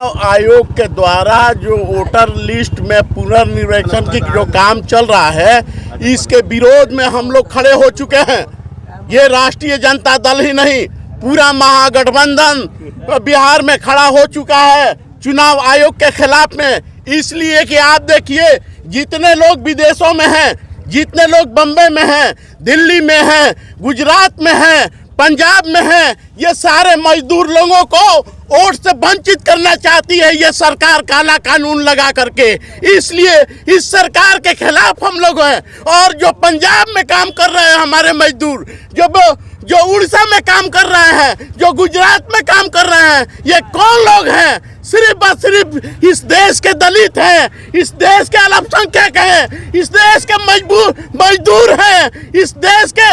आयोग के द्वारा जो वोटर लिस्ट में पुनर्निर्वाचन की जो काम चल रहा है, इसके विरोध में हम लोग खड़े हो चुके हैं। ये राष्ट्रीय जनता दल ही नहीं, पूरा महागठबंधन बिहार में खड़ा हो चुका है चुनाव आयोग के खिलाफ में। इसलिए कि आप देखिए, जितने लोग विदेशों में हैं, जितने लोग बम्बई में हैं, दिल्ली में हैं, गुजरात में हैं, पंजाब में हैं, ये सारे मजदूर लोगों को वोट से वंचित करना चाहती है ये सरकार काला कानून लगा करके। इसलिए इस सरकार के खिलाफ हम लोग हैं। और जो पंजाब में काम कर रहे हैं हमारे मजदूर, जो उड़ीसा में काम कर रहे हैं, जो गुजरात में काम कर रहे हैं, ये कौन लोग हैं? सिर्फ और सिर्फ इस देश के दलित हैं, इस देश के अल्पसंख्यक हैं, इस देश के मजदूर हैं, इस देश के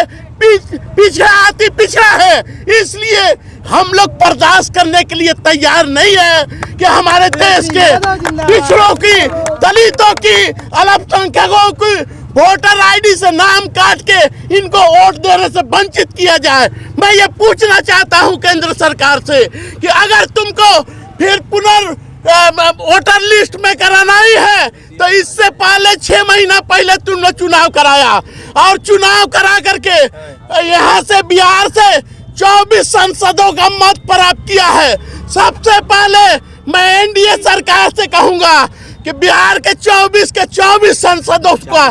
पिछड़ा है। इसलिए हम लोग बर्दाश्त करने के लिए तैयार नहीं है कि हमारे देश के पिछड़ों की, दलितों की, अल्पसंख्यकों की वोटर आईडी से नाम काट के इनको वोट देने से वंचित किया जाए। मैं ये पूछना चाहता हूं केंद्र सरकार से कि अगर तुमको फिर वोटर लिस्ट में कराना ही है तो इससे पहले 6 महीना पहले तुमने चुनाव कराया, और चुनाव करा करके यहाँ से बिहार से 24 सांसदों का मत प्राप्त किया है। सबसे पहले मैं एनडीए सरकार से कहूंगा कि बिहार के 24 सांसदों का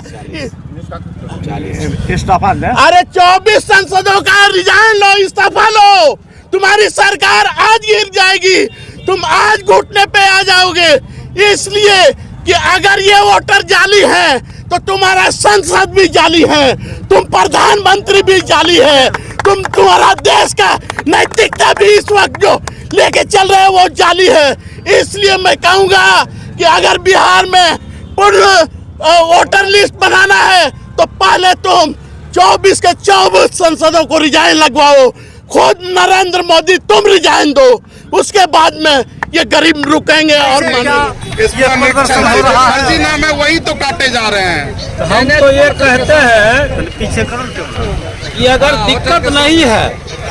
इस्तीफा ले। अरे 24 सांसदों का रिजाइन लो, इस्तीफा लो। तुम्हारी सरकार आज गिर जाएगी, तुम आज घुटने पे आ जाओगे। इसलिए कि अगर ये वोटर जाली है तो तुम्हारा संसद भी जाली है, तुम प्रधानमंत्री भी जाली है, तुम्हारा देश का नैतिकता भी इस वक्त जो लेके चल रहे हैं वो जाली है। इसलिए मैं कहूँगा कि अगर बिहार में पूर्ण वोटर लिस्ट बनाना है तो पहले तुम 24 के 24 सांसदों को रिजाइन लगवाओ। खुद नरेंद्र मोदी तुम रिजाइन दो, उसके बाद में ये गरीब रुकेंगे और फर्जी नाम है वही तो काटे जा रहे हैं। हम तो ये कहते हैं कि अगर दिक्कत नहीं है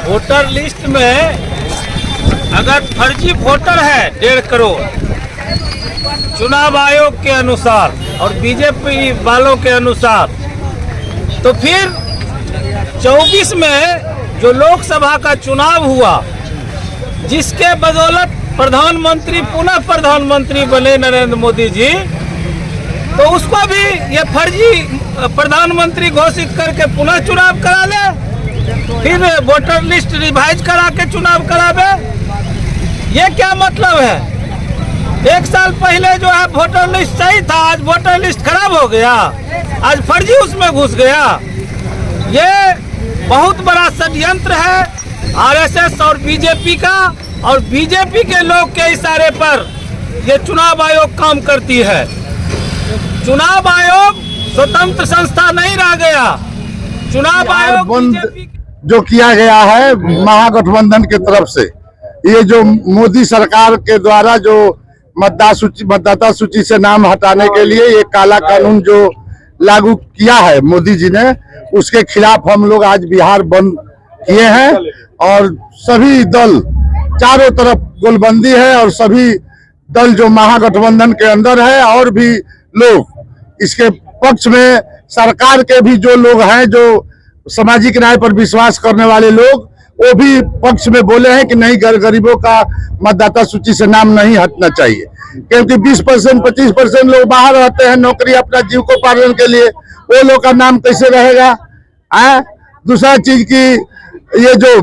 वोटर लिस्ट में, अगर फर्जी वोटर है 1.5 करोड़ चुनाव आयोग के अनुसार और बीजेपी वालों के अनुसार, तो फिर 24 में जो लोकसभा का चुनाव हुआ, जिसके बदौलत प्रधानमंत्री पुनः प्रधानमंत्री बने नरेंद्र मोदी जी, तो उसको भी ये फर्जी प्रधानमंत्री घोषित करके पुनः चुनाव करा ले, फिर वोटर लिस्ट रिवाइज करा के चुनाव करावे। ये क्या मतलब है? 1 साल पहले जो है वोटर लिस्ट सही था, आज वोटर लिस्ट खराब हो गया, आज फर्जी उसमें घुस गया। ये बहुत बड़ा षड्यंत्र है आरएसएस और बीजेपी का, और बीजेपी के लोग के इशारे पर ये चुनाव आयोग काम करती है। चुनाव आयोग स्वतंत्र संस्था नहीं रह गया। चुनाव आयोग बीजेपी जो किया गया है महागठबंधन की तरफ से, ये जो मोदी सरकार के द्वारा जो मतदाता सूची से नाम हटाने के लिए ये काला कानून जो लागू किया है मोदी जी ने, उसके खिलाफ हम लोग आज बिहार बंद किए हैं। और सभी दल, चारों तरफ गोलबंदी है, और सभी दल जो महागठबंधन के अंदर है और भी लोग इसके पक्ष में, सरकार के भी जो लोग हैं, जो सामाजिक न्याय पर विश्वास करने वाले लोग, वो भी पक्ष में बोले हैं कि नहीं, गरीबों का मतदाता सूची से नाम नहीं हटना चाहिए, क्योंकि 20% 25% लोग बाहर रहते हैं नौकरी अपना जीविकोपार्जन के लिए, वो लोग का नाम कैसे रहेगा? दूसरा चीज की ये जो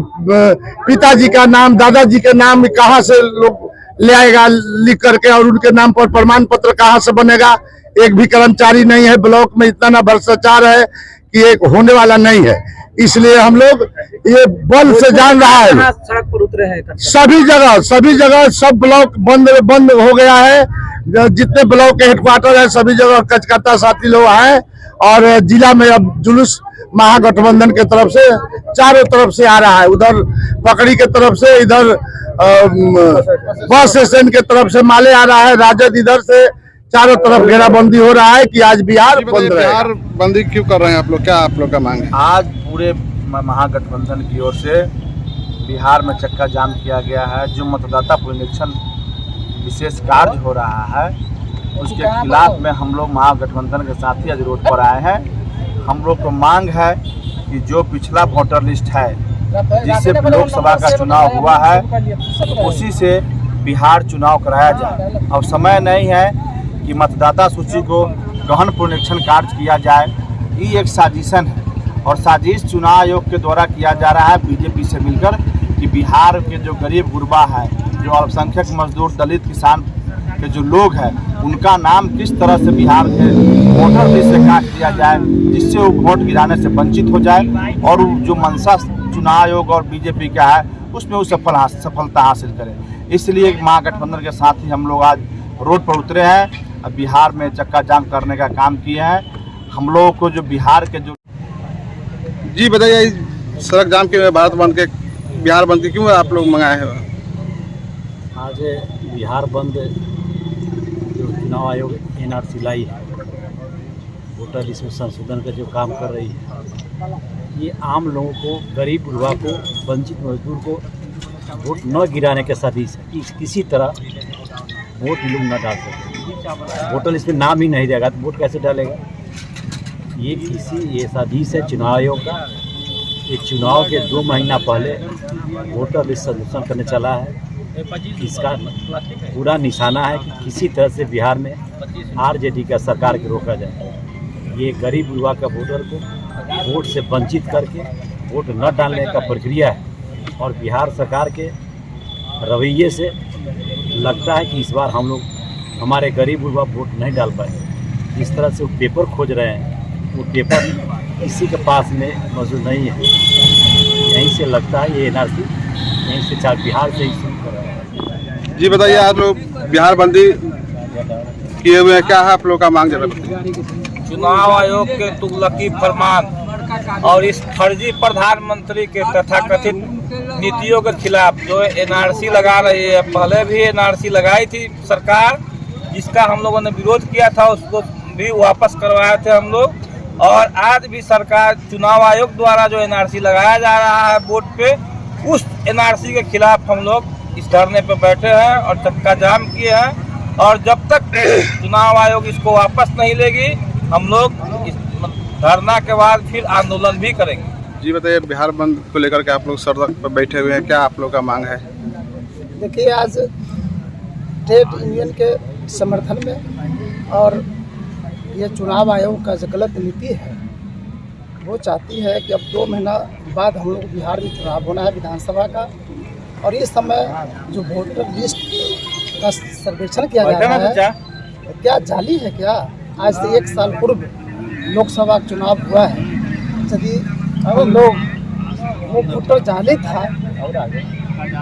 पिताजी का नाम, दादाजी के नाम कहाँ से लोग ले आएगा लिख करके, और उनके नाम पर प्रमाण पत्र कहाँ से बनेगा? एक भी कर्मचारी नहीं है ब्लॉक में, इतना ना भ्रष्टाचार है कि एक होने वाला नहीं है। इसलिए हम लोग ये बल से जान रहा है, सड़क पर उतरे हैं सभी जगह सब ब्लॉक बंद हो गया है। जितने ब्लॉक के हेडक्वार्टर है सभी जगह कचकत्ता साथी लोग हैं, और जिला में अब जुलूस महागठबंधन के तरफ से चारों तरफ से आ रहा है। उधर पकड़ी के तरफ से, इधर बस स्टैंड के तरफ से माले आ रहा है, राजद इधर से, चारों तरफ घेराबंदी हो रहा है कि आज बिहार बंद रहेगा। बिहार बंदी क्यों कर रहे हैं आप लोग? क्या आप लोग का मांग है? आज पूरे महागठबंधन की ओर से बिहार में चक्का जाम किया गया है। जो मतदाता पुनरीक्षण विशेष कार्य हो रहा है उसके खिलाफ में हम लोग महागठबंधन के साथी आज रोड पर आए हैं। हम लोग को मांग है कि जो पिछला वोटर लिस्ट है जिससे लोकसभा का चुनाव हुआ है उसी से बिहार चुनाव कराया जाए। अब समय नहीं है कि मतदाता सूची को गहन पुनरीक्षण कार्य किया जाए। ये एक साजिशन है और साजिश चुनाव आयोग के द्वारा किया जा रहा है बीजेपी से मिलकर कि बिहार के जो गरीब गुरबा है, जो अल्पसंख्यक मजदूर, दलित, किसान के जो लोग हैं उनका नाम किस तरह से बिहार के वोटर लिस्ट से काट दिया जाए जिससे वो वोट गिराने से वंचित हो जाए और जो मंशा चुनाव आयोग और बीजेपी का है उसमें वो सफलता हासिल करे। इसलिए महागठबंधन के साथ ही हम लोग आज रोड पर उतरे हैं। अब बिहार में चक्का जाम करने का काम किए हैं। हम लोगों को जो बिहार के जो जी बताइए, सड़क जाम के भारत बंद के बिहार बंद के क्यों आप लोग मंगाए हैं? आज बिहार बंद जो चुनाव आयोग NRC लाई है, वोटर लिस्ट में संशोधन का जो काम कर रही है, ये आम लोगों को, गरीब गुरबा को, वंचित मजदूर को वोट न गिराने के साजिश है कि किसी तरह वोट लोग न डाल सकते। वोटर लिस्ट में नाम ही नहीं देगा तो वोट कैसे डालेगा? ये साजिश है चुनाव आयोग का। ये चुनाव के 2 महीना पहले वोटर लिस्ट संशोधन करने चला है। इसका पूरा निशाना है कि किसी तरह से बिहार में RJD का सरकार को रोका जाए। ये गरीब युवा का वोटर को वोट से वंचित करके वोट न डालने का प्रक्रिया है और बिहार सरकार के रवैये से लगता है कि इस बार हम लोग, हमारे गरीब युवा वोट नहीं डाल पाए। जिस तरह से वो पेपर खोज रहे हैं, वो पेपर किसी के पास में मौजूद नहीं है। यहीं से लगता है ये NRC यहीं से बिहार से ही शुरू कर रहा है। जी बताइए, आप लोग बिहार बंदी किए हुए हैं, क्या है आप लोग का मांग? जरा चुनाव आयोग के तुगलकी फरमान और इस फर्जी प्रधानमंत्री के तथाकथित नीतियों के खिलाफ जो NRC लगा रही है, पहले भी NRC लगाई थी सरकार, जिसका हम लोगों ने विरोध किया था, उसको भी वापस करवाए थे हम लोग। और आज भी सरकार, चुनाव आयोग द्वारा जो NRC लगाया जा रहा है वोट पे, उस NRC के खिलाफ हम लोग इस धरने पे बैठे हैं और चक्का जाम किए हैं। और जब तक चुनाव आयोग इसको वापस नहीं लेगी, हम लोग इस धरना के बाद फिर आंदोलन भी करेंगे। जी बताइए, बिहार बंद को लेकर के आप लोग सड़क पर बैठे हुए हैं, क्या आप लोग का मांग है? देखिए, आज ट्रेड यूनियन के समर्थन में और ये चुनाव आयोग का जो गलत नीति है, वो चाहती है कि अब 2 महीना बाद हम लोग बिहार में चुनाव होना है विधानसभा का, और इस समय जो वोटर लिस्ट का सर्वेक्षण किया जा रहा है, क्या जाली है क्या? आज से 1 साल पूर्व लोकसभा चुनाव हुआ है। यदि लोग वो वोटर जाली था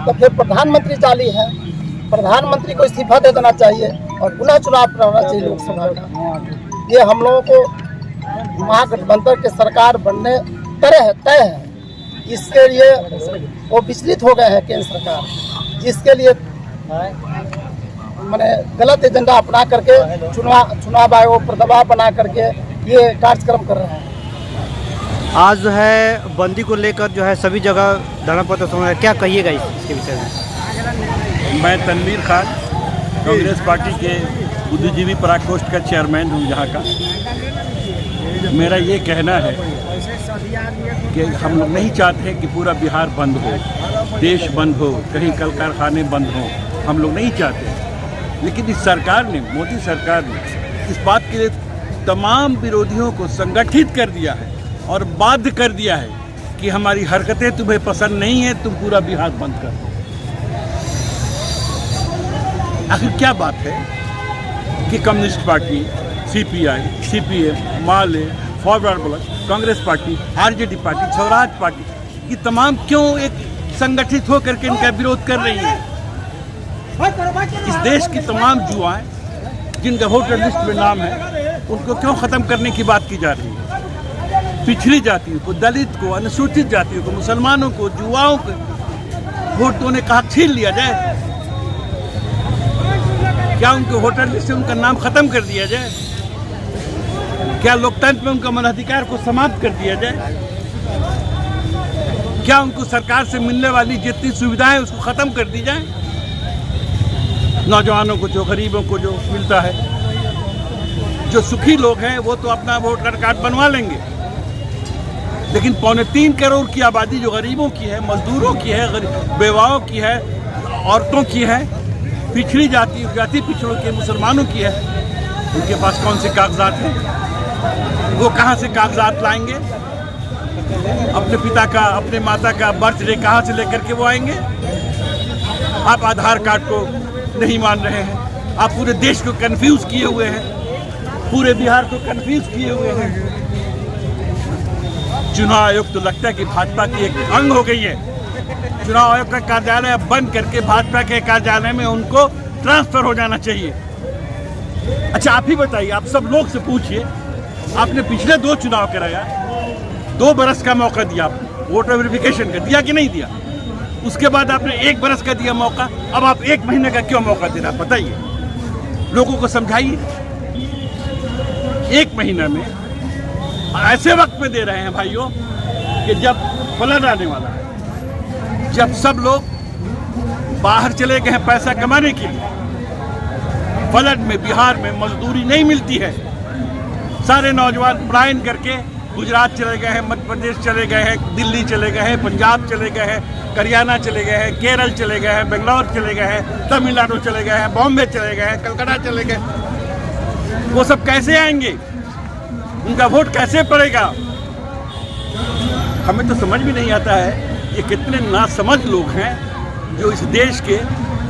तो फिर प्रधानमंत्री जाली है। प्रधानमंत्री को इस्तीफा दे देना चाहिए और पुनः चुनाव कराना चाहिए लोकसभा का। ये हम लोगों को महागठबंधन के सरकार बनने तय है। इसके लिए वो विचलित हो गए हैं केंद्र सरकार, जिसके लिए मैंने गलत एजेंडा अपना करके चुनाव आयोग पर दबाव बना करके ये कार्यक्रम कर रहे हैं। आज जो है बंदी को लेकर जो है सभी जगह धरना प्रदर्शन हो रहा है, क्या कहिएगा इसके विषय में? मैं तनवीर खान, कांग्रेस पार्टी के बुद्धिजीवी पराकोष्ठ का चेयरमैन हूँ यहाँ का। मेरा ये कहना है कि हम लोग नहीं चाहते कि पूरा बिहार बंद हो, देश बंद हो, कहीं कल कारखाने बंद हो, हम लोग नहीं चाहते। लेकिन इस सरकार ने, मोदी सरकार ने इस बात के लिए तमाम विरोधियों को संगठित कर दिया है और बाध्य कर दिया है कि हमारी हरकतें तुम्हें पसंद नहीं है, तुम पूरा बिहार बंद कर दो। आखिर क्या बात है कि communist party, CPI, CPM, Male, forward bloc, Congress party, RJD party, Swaraj party, ये तमाम क्यों एक संगठित होकर के इनका विरोध कर रही है? इस देश की तमाम युवाएं जिनका वोटर लिस्ट में नाम है, उनको क्यों ख़त्म करने की बात की जा रही है? पिछड़ी जातियों को, दलित को, अनुसूचित जातियों को, मुसलमानों को, युवाओं को वोट देने का हक छीन लिया जाए? क्या उनके वोटर लिस्ट से उनका नाम खत्म कर दिया जाए? क्या लोकतंत्र में उनका मताधिकार को समाप्त कर दिया जाए? क्या उनको सरकार से मिलने वाली जितनी सुविधाएं उसको खत्म कर दी जाए? नौजवानों को, जो गरीबों को जो मिलता है। जो सुखी लोग हैं वो तो अपना वोटर कार्ड बनवा लेंगे, लेकिन 3.25 करोड़ की आबादी जो गरीबों की है, मजदूरों की है, बेवाओं की है, औरतों की है, पिछड़ी जाति पिछड़ों के मुसलमानों की है, उनके पास कौन से कागजात हैं? वो कहाँ से कागजात लाएंगे? अपने पिता का, अपने माता का बर्थडे कहाँ से लेकर के वो आएंगे? आप आधार कार्ड को नहीं मान रहे हैं, आप पूरे देश को कंफ्यूज किए हुए हैं, पूरे बिहार को कंफ्यूज किए हुए हैं। चुनाव आयोग तो लगता है कि भाजपा की एक अंग हो गई है। चुनाव आयोग का कार्यालय बंद करके भाजपा के कार्यालय में उनको ट्रांसफर हो जाना चाहिए। अच्छा, आप ही बताइए, आप सब लोग से पूछिए, आपने पिछले 2 चुनाव कराया, 2 बरस का मौका दिया, वोटर वेरिफिकेशन का दिया कि नहीं दिया? उसके बाद आपने 1 बरस का दिया मौका, अब आप 1 महीने का क्यों मौका दे रहा? बताइए, लोगों को समझाइए। 1 महीना में ऐसे वक्त में दे रहे हैं भाइयों कि जब फ्लड आने वाला है, जब सब लोग बाहर चले गए हैं पैसा कमाने के लिए। फ्लड में बिहार में मजदूरी नहीं मिलती है, सारे नौजवान पलायन करके गुजरात चले गए हैं, मध्य प्रदेश चले गए हैं, दिल्ली चले गए हैं, पंजाब चले गए हैं, हरियाणा चले गए हैं, केरल चले गए हैं, बेंगलोर चले गए हैं, तमिलनाडु चले गए हैं, बॉम्बे चले गए हैं, कलकत्ता चले गए। वो सब कैसे आएंगे? उनका वोट कैसे पड़ेगा? हमें तो समझ भी नहीं आता है ये कितने नासमझ लोग हैं जो इस देश के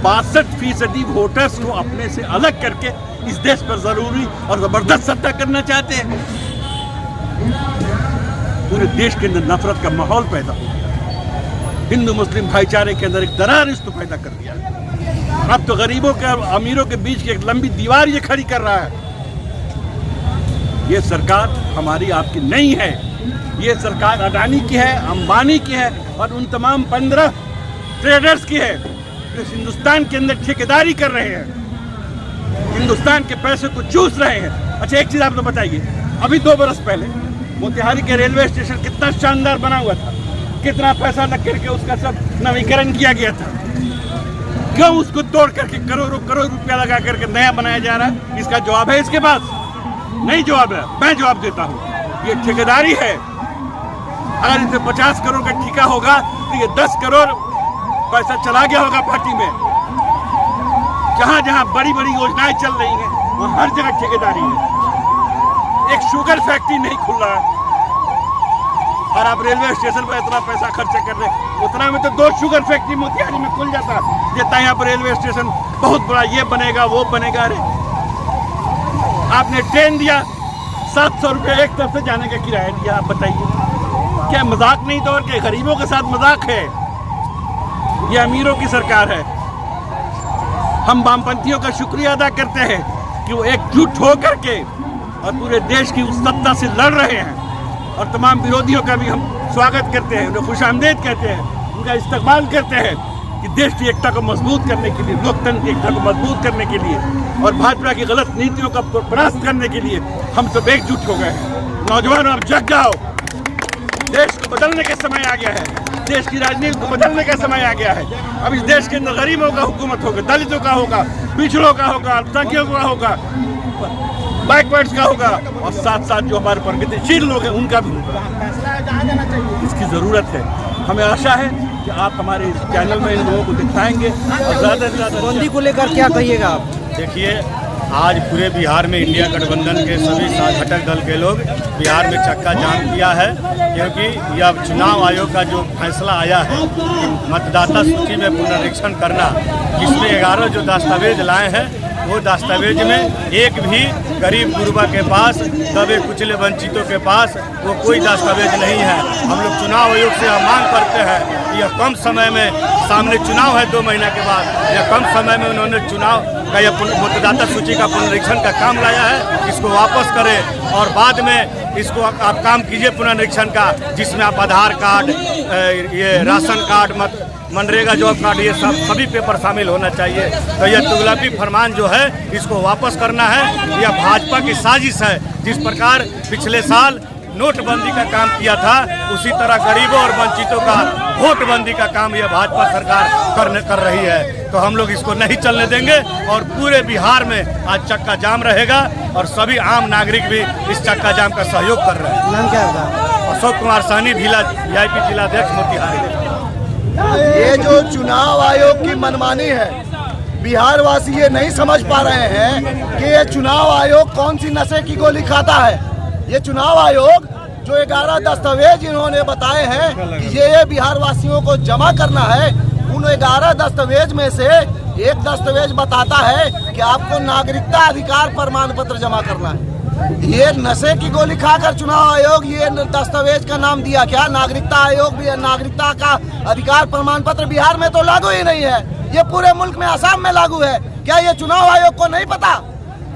62% वोटर्स को अपने से अलग करके इस देश पर जरूरी और जबरदस्त सत्ता करना चाहते हैं। पूरे देश के अंदर नफरत का माहौल पैदा हो गया, हिंदू मुस्लिम भाईचारे के अंदर एक दरार इसको पैदा कर दिया। अब तो गरीबों के और अमीरों के बीच की एक लंबी दीवार ये खड़ी कर रहा है। ये सरकार हमारी आपकी नहीं है, ये सरकार अडानी की है, अंबानी की है और उन तमाम 15 ट्रेडर्स की है जो हिंदुस्तान के अंदर ठेकेदारी कर रहे हैं, हिंदुस्तान के पैसे को चूस रहे हैं। अच्छा, एक चीज़ आप तो बताइए, अभी 2 बरस पहले मोतिहारी के रेलवे स्टेशन कितना शानदार बना हुआ था, कितना पैसा लग करके उसका सब नवीकरण किया गया था। क्यों उसको तोड़ करके करोड़ों रुपया लगा करके नया बनाया जा रहा है? इसका जवाब है इसके पास? नहीं जवाब है। मैं जवाब देता हूँ, ये ठेकेदारी है। अगर इसे 50 करोड़ का ठेका होगा तो ये 10 करोड़ पैसा चला गया होगा पार्टी में। जहाँ जहाँ बड़ी बड़ी योजनाएं चल रही हैं वहाँ हर जगह ठेकेदारी है। एक शुगर फैक्ट्री नहीं खुल रहा है और आप रेलवे स्टेशन पर इतना पैसा खर्चा कर रहे हैं। उतना में तो 2 शुगर फैक्ट्री मोतिहारी में खुल जाता, जितना यहाँ पर रेलवे स्टेशन बहुत बड़ा ये बनेगा वो बनेगा। अरे आपने ट्रेन दिया, 700 रुपये एक तरफ से जाने का किराया दिया। आप बताइए, क्या मजाक नहीं तो और क्या गरीबों के साथ मजाक है? ये अमीरों की सरकार है। हम वामपंथियों का शुक्रिया अदा करते हैं कि वो एकजुट होकर के और पूरे देश की उस सत्ता से लड़ रहे हैं, और तमाम विरोधियों का भी हम स्वागत करते हैं, उन्हें खुशामदीद कहते हैं, उनका इस्तकबाल करते हैं कि देश की एकता को मजबूत करने के लिए, लोकतंत्र की एकता को मजबूत करने के लिए और भाजपा की गलत नीतियों का परास्त करने के लिए हम सब एकजुट हो गए हैं। नौजवानों, अब जग जाओ, देश को बदलने का समय आ गया है, देश की राजनीति को बदलने का समय आ गया है। अब इस देश के अंदर गरीबों का हुकूमत होगा, दलितों का होगा, पिछड़ों का होगा, अल्पसंख्यकों का होगा, बैकवर्ड्स का होगा और साथ साथ जो हमारे प्रगतिशील लोग हैं उनका भी होगा। इसकी ज़रूरत है। हमें आशा है कि आप हमारे इस चैनल में इन लोगों को दिखाएंगे और ज़्यादा से ज़्यादा बंदी को लेकर क्या कहिएगा आप? देखिए, आज पूरे बिहार में इंडिया गठबंधन के सभी 7 घटक दल के लोग बिहार में चक्का जाम किया है, क्योंकि यह चुनाव आयोग का जो फैसला आया है कि मतदाता सूची में पुनरीक्षण करना, जिसमें 11 जो दस्तावेज लाए हैं वो दस्तावेज में एक भी गरीब गुरबा के पास, दबे कुचले वंचितों के पास वो कोई दस्तावेज नहीं है। हम लोग चुनाव आयोग से मांग करते हैं कि यह कम समय में, सामने चुनाव है 2 महीना के बाद, यह कम समय में उन्होंने चुनाव का यह मतदाता सूची का पुनरीक्षण का काम लाया है, इसको वापस करें और बाद में इसको आप काम कीजिए पुनरीक्षण का, जिसमें आप आधार कार्ड, ये ration card, MNREGA job card, ये सभी पेपर शामिल होना चाहिए। तो यह तुगलकी फरमान जो है इसको वापस करना है। यह भाजपा की साजिश है। जिस प्रकार पिछले साल नोटबंदी का काम किया था, उसी तरह गरीबों और वंचितों का वोटबंदी का काम यह भाजपा सरकार कर रही है। तो हम लोग इसको नहीं चलने देंगे और पूरे बिहार में आज चक्का जाम रहेगा और सभी आम नागरिक भी इस चक्का जाम का सहयोग कर रहे हैं। नाम क्या होगा? अशोक कुमार साहनी, VIP जिलाध्यक्ष मोतिहारी। ये जो चुनाव आयोग की मनमानी है, बिहार वासी ये नहीं समझ पा रहे हैं कि ये चुनाव आयोग कौन सी नशे की गोली खाता है। ये चुनाव आयोग जो 11 दस्तावेज इन्होंने बताए हैं कि ये बिहार वासियों को जमा करना है, उन 11 दस्तावेज में से एक दस्तावेज बताता है कि आपको नागरिकता अधिकार प्रमाण पत्र जमा करना है। ये नशे की गोली खाकर चुनाव आयोग ये दस्तावेज का नाम दिया क्या? नागरिकता आयोग भी है। नागरिकता का अधिकार प्रमाण पत्र बिहार में तो लागू ही नहीं है, ये पूरे मुल्क में असम में लागू है। क्या ये चुनाव आयोग को नहीं पता?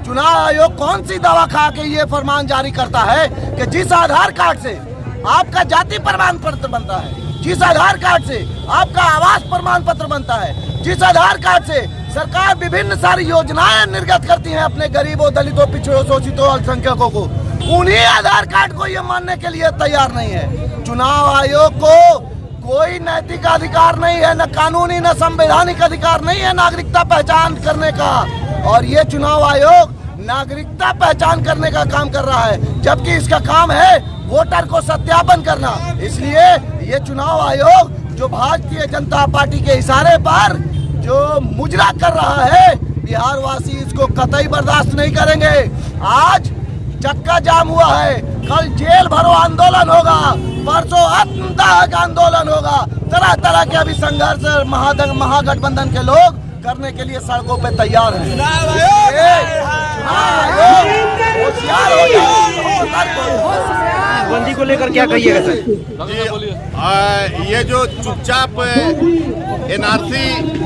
चुनाव आयोग कौन सी दवा खा के ये फरमान जारी करता है कि जिस आधार कार्ड से आपका जाति प्रमाण पत्र बनता है, जिस आधार कार्ड से आपका आवास प्रमाण पत्र बनता है, जिस आधार कार्ड से सरकार विभिन्न सारी योजनाएं निर्गत करती है अपने गरीबों, दलितों, पिछड़ों, शोषितों, अल्पसंख्यकों को, उन्हीं आधार कार्ड को ये मानने के लिए तैयार नहीं है। चुनाव आयोग को कोई नैतिक अधिकार नहीं है, न कानूनी न संवैधानिक अधिकार नहीं है नागरिकता पहचान करने का। और ये चुनाव आयोग नागरिकता पहचान करने का काम कर रहा है, जबकि इसका काम है वोटर को सत्यापन करना। इसलिए ये चुनाव आयोग जो भारतीय जनता पार्टी के इशारे पर जो मुजरा कर रहा है, बिहार वासी इसको कतई बर्दाश्त नहीं करेंगे। आज चक्का जाम हुआ है, कल जेल भरो आंदोलन होगा, परसों आत्मदाह आंदोलन होगा। तरह तरह के अभी संघर्ष महागठबंधन के लोग करने के लिए सड़कों पे तैयार हैं। बंदी को लेकर क्या कहिएगा सर? ये जो चुपचाप NRC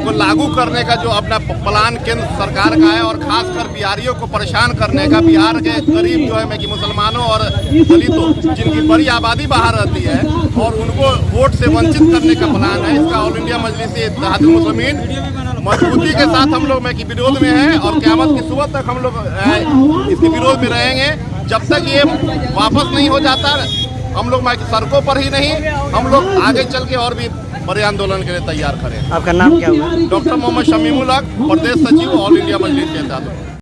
को लागू करने का जो अपना प्लान केंद्र सरकार का है और खासकर बिहारियों को परेशान करने का, बिहार के गरीब जो है कि मुसलमानों और दलितों जिनकी बड़ी आबादी बाहर रहती है और उनको वोट से वंचित करने का प्लान है, इसका ऑल इंडिया मजलिस इत्तेहादुल मुस्लिमीन मजबूती के साथ हम लोग की विरोध में है और क़यामत की सुबह तक हम लोग इसके विरोध में रहेंगे। जब तक ये वापस नहीं हो जाता, हम लोग सड़कों पर ही नहीं, हम लोग आगे चल के और भी बड़े आंदोलन के लिए तैयार करें। आपका नाम क्या हुआ? डॉक्टर मोहम्मद शमीमुल हक, प्रदेश सचिव ऑल इंडिया मजलिस इत्तेहादुल।